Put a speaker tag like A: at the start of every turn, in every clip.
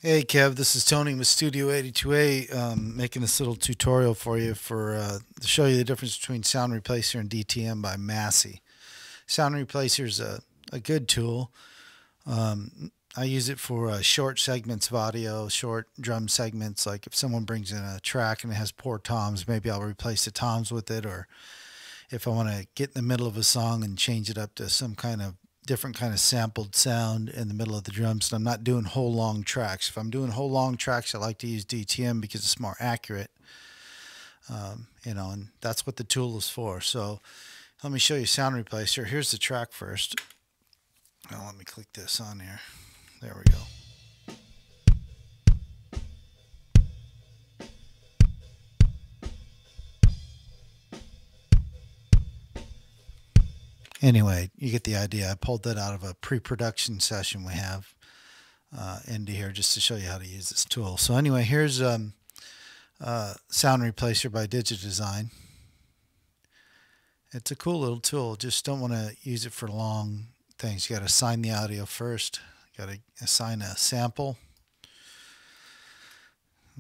A: Hey Kev, this is Tony with Studio 82A, making this little tutorial for you to show you the difference between Sound Replacer and DTM by Massey. Sound Replacer is a good tool. I use it for short segments of audio, short drum segments. Like if someone brings in a track and it has poor toms, maybe I'll replace the toms with it. Or if I want to get in the middle of a song and change it up to some kind of different kind of sampled sound in the middle of the drums, and I'm not doing whole long tracks. If I'm doing whole long tracks, I like to use DTM because it's more accurate. And that's what the tool is for. So let me show you Sound Replacer. Here's the track first. Now let me click this on here. There we go. Anyway, you get the idea. I pulled that out of a pre-production session we have into here just to show you how to use this tool. So anyway, here's Sound Replacer by Digidesign. It's a cool little tool. Just don't want to use it for long things. You got to assign the audio first. You got to assign a sample.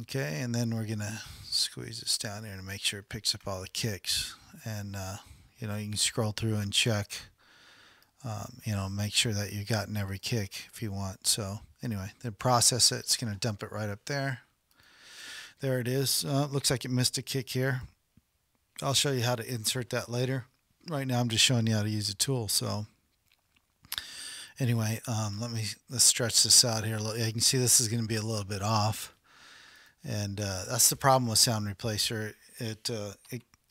A: Okay, and then we're gonna squeeze this down here to make sure it picks up all the kicks. And you can scroll through and check. Make sure that you've gotten every kick if you want. So anyway, then process it. It's gonna dump it right up there. There it is. Looks like it missed a kick here. I'll show you how to insert that later. Right now I'm just showing you how to use the tool. So anyway, let's stretch this out here. You can see this is going to be a little bit off, and that's the problem with Sound Replacer. It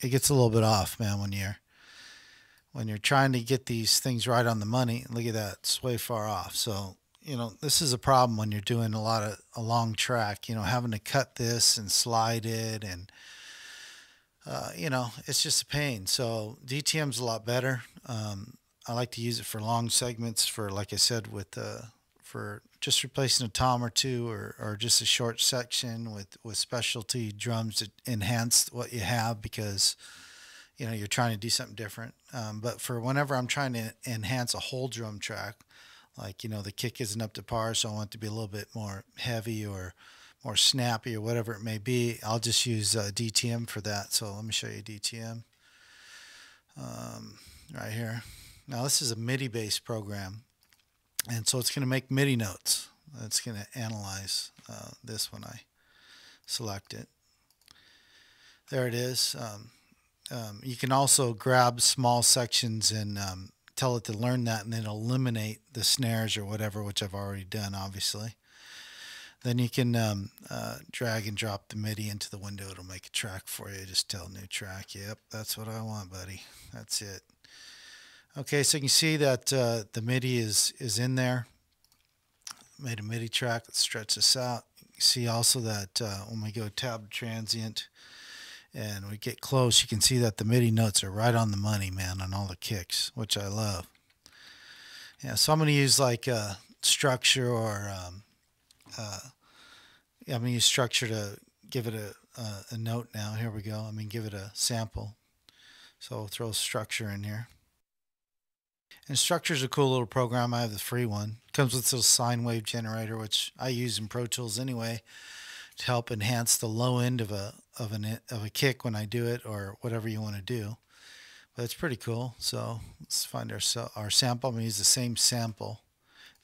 A: gets a little bit off, man, when you're trying to get these things right on the money. Look at that, it's way far off. So this is a problem when you're doing a long track. Having to cut this and slide it, and it's just a pain. So DTM's a lot better. I like to use it for long segments, for, like I said, for just replacing a tom or two, or just a short section with specialty drums to enhance what you have, because you're trying to do something different. But for whenever I'm trying to enhance a whole drum track, like the kick isn't up to par, so I want it to be a little bit more heavy or more snappy or whatever it may be, I'll just use DTM for that. So let me show you DTM right here. Now this is a MIDI based program, and so it's going to make MIDI notes. It's going to analyze this when I select it. There it is. You can also grab small sections and tell it to learn that, and then eliminate the snares or whatever, which I've already done, obviously. Then you can drag and drop the MIDI into the window. It'll make a track for you. Just tell new track. Yep, that's what I want, buddy. That's it. Okay, so you can see that the MIDI is in there. Made a MIDI track. Let's stretch this out. You can see also that when we go tab transient and we get close, you can see that the MIDI notes are right on the money, man, on all the kicks, which I love. Yeah, so I'm going to use like structure, or I'm going to use structure to give it a note now. Here we go. Give it a sample. So I'll throw structure in here. And Structure is a cool little program. I have the free one. It comes with this sine wave generator, which I use in Pro Tools anyway, to help enhance the low end of a kick when I do it, or whatever you want to do. But it's pretty cool. So let's find our sample. I'm going to use the same sample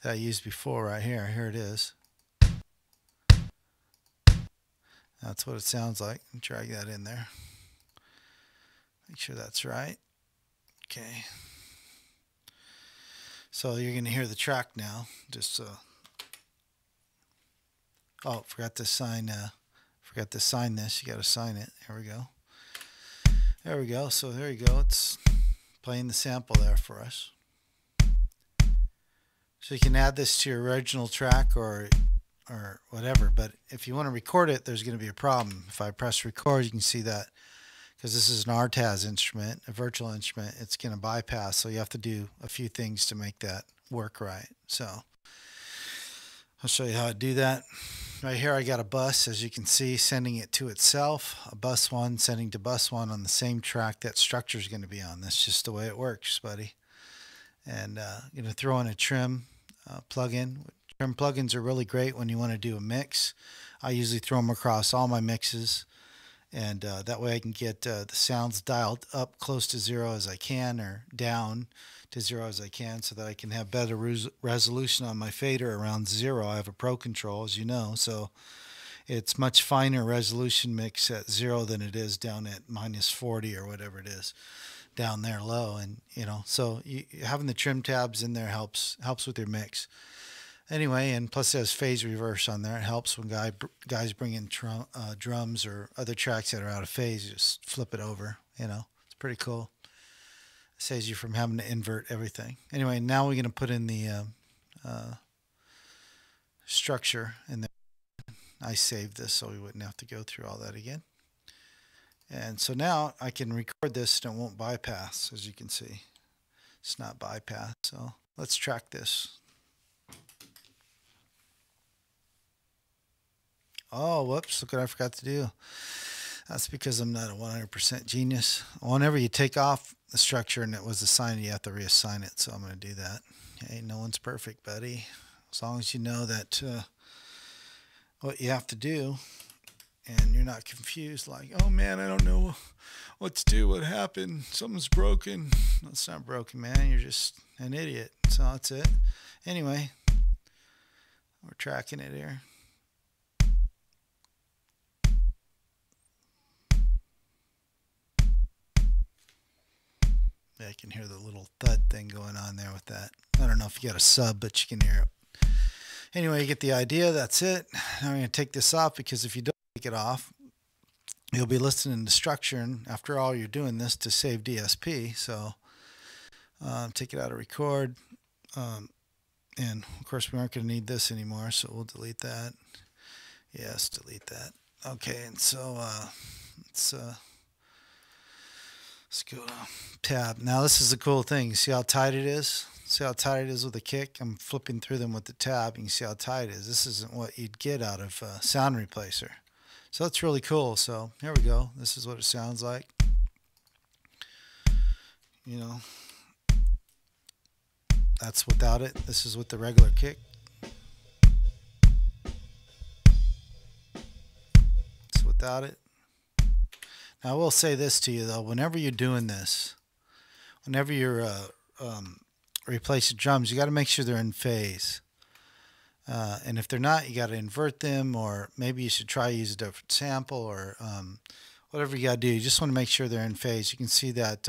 A: that I used before right here. Here it is. That's what it sounds like. Drag that in there. Make sure that's right. Okay. So you're going to hear the track now. Just oh, forgot to sign this. You got to sign it. Here we go. There we go. So there you go. It's playing the sample there for us. So you can add this to your original track or whatever. But if you want to record it, there's going to be a problem. If I press record, you can see that, because this is an RTAS instrument, a virtual instrument, it's going to bypass. So you have to do a few things to make that work right. So I'll show you how to do that. Right here I got a bus, as you can see, sending it to itself. A bus 1 sending to bus 1 on the same track that structure is going to be on. That's just the way it works, buddy. And going to throw in a trim plug-in, Trim plugins are really great when you want to do a mix. I usually throw them across all my mixes, and that way I can get the sounds dialed up close to zero as I can, or down to zero as I can, so that I can have better resolution on my fader around zero. I have a Pro Control, as you know, so it's much finer resolution mix at zero than it is down at -40 or whatever it is down there low. And so having the trim tabs in there helps with your mix. Anyway, and plus it has phase reverse on there. It helps when guys bring in drums or other tracks that are out of phase. You just flip it over. It's pretty cool. It saves you from having to invert everything. Anyway, now we're going to put in the structure in there. I saved this so we wouldn't have to go through all that again. And so now I can record this and it won't bypass, as you can see. It's not bypass. So let's track this. Oh, whoops, look what I forgot to do. That's because I'm not a 100% genius. Whenever you take off the structure and it was assigned, you have to reassign it. So I'm going to do that. Hey, no one's perfect, buddy. As long as you know that what you have to do and you're not confused like, oh man, I don't know what to do. What happened? Something's broken. No, it's not broken, man. You're just an idiot. So that's it. Anyway, we're tracking it here. Yeah, I can hear the little thud thing going on there with that. I don't know if you got a sub, but you can hear it. Anyway, you get the idea. That's it. Now I'm going to take this off, because if you don't take it off, you'll be listening to structure. And after all, you're doing this to save DSP. So take it out of record. And of course, we aren't going to need this anymore, so we'll delete that. Yes, delete that. Okay, and so let's go to tab. Now this is the cool thing. You see how tight it is? See how tight it is with the kick? I'm flipping through them with the tab. You can see how tight it is. This isn't what you'd get out of a sound replacer. So that's really cool. So here we go. This is what it sounds like. That's without it. This is with the regular kick. It's without it. Now, I will say this to you, though. Whenever you're doing this, whenever you're replacing drums, you got to make sure they're in phase. And if they're not, you got to invert them, or maybe you should try use a different sample, or whatever you got to do. You just want to make sure they're in phase. You can see that,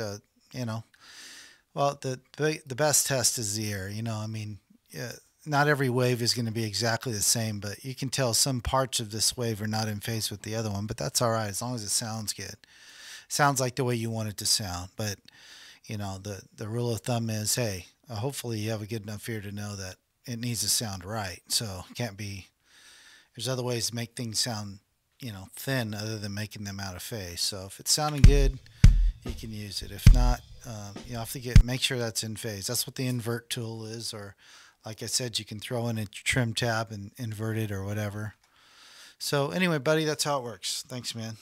A: well, the best test is the air. I mean, not every wave is going to be exactly the same, but you can tell some parts of this wave are not in phase with the other one, but that's all right as long as it sounds good. Sounds like the way you want it to sound. But the rule of thumb is, hey, hopefully you have a good enough ear to know that it needs to sound right. So it can't be, there's other ways to make things sound thin other than making them out of phase. So if it's sounding good, you can use it. If not, you have to make sure that's in phase. That's what the invert tool is, or like I said, you can throw in a trim tab and invert it or whatever. So anyway, buddy, that's how it works. Thanks, man.